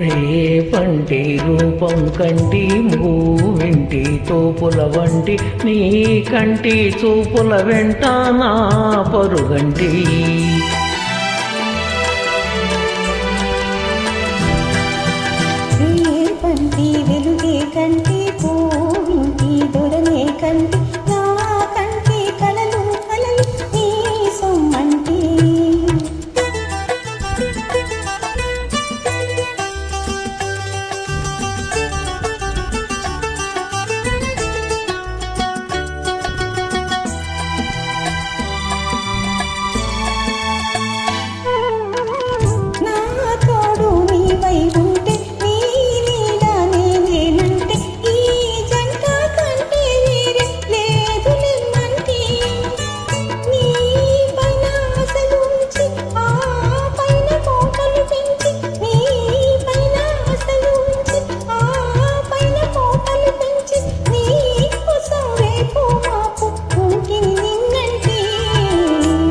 రేపంటి రూపం కంటి మూవింటి తోపుల వంటి నీ కంటి చూపుల వెంట నా పరుగంటి రేపంటి వెలుగే కంటి పూవింటి దొరనే కంటి నా కంటి కలలు కలలు నీ సొమ్మంటి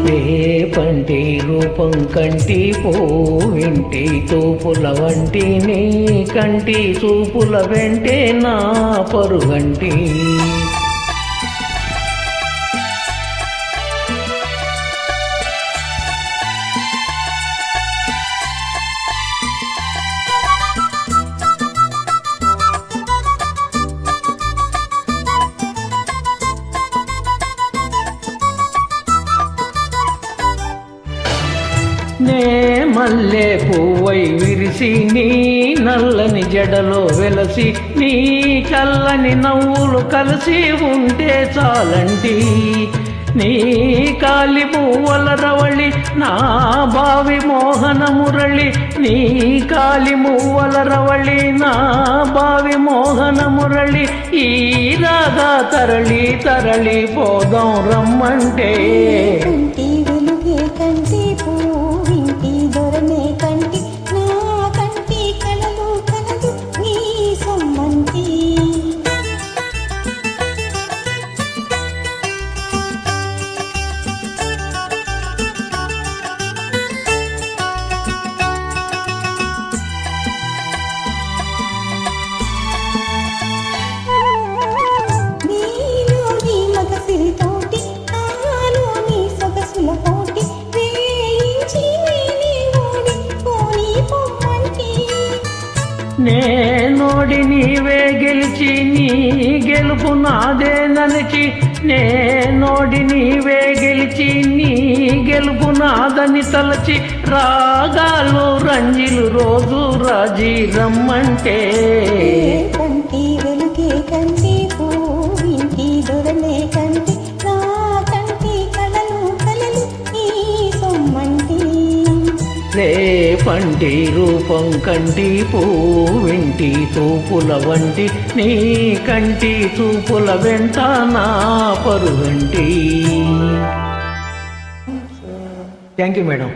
రేపంటి రూపం కంటి పోవింటి తోపుల వంటి నీ కంటి చూపుల వెంటే నా పరుగంటి నే మల్లె పువ్వై విరిసి నీ నల్లని జడలో వెలసి నీ చల్లని నవ్వులు కలిసి ఉంటే చాలంటి నీ కాలి పువ్వుల రవళి నా బావి మోహన మురళి నీ కాలి మువ్వల రవళి నా బావి మోహన మురళి ఈ రాగా తరలి తరలి పోదాం రమ్మంటే కంటి వెలుగే కంటి పూవింటి దొరనే కంటి నా కంటి కలలు కలలు నీ సొమ్మంటి నేనోడి నీవే గెలిచి నీ గెలుపు నాదే నలిచి నేనోడి నీవే గెలిచి నీ గెలుపు నాదని తలచి రాగాలు రంజిలు రోజు రాజీ రమ్మంటే కంటి వెలుగే కంటి పూవింటి దొరనే కంటి నా కంటి కలలు కలలు ఈ సొమ్మంటి రేపంటి రూపం కంటి పూవింటి తూపుల వంటి నీ కంటి చూపుల వెంట నా పరుగంటి. Thank you madam.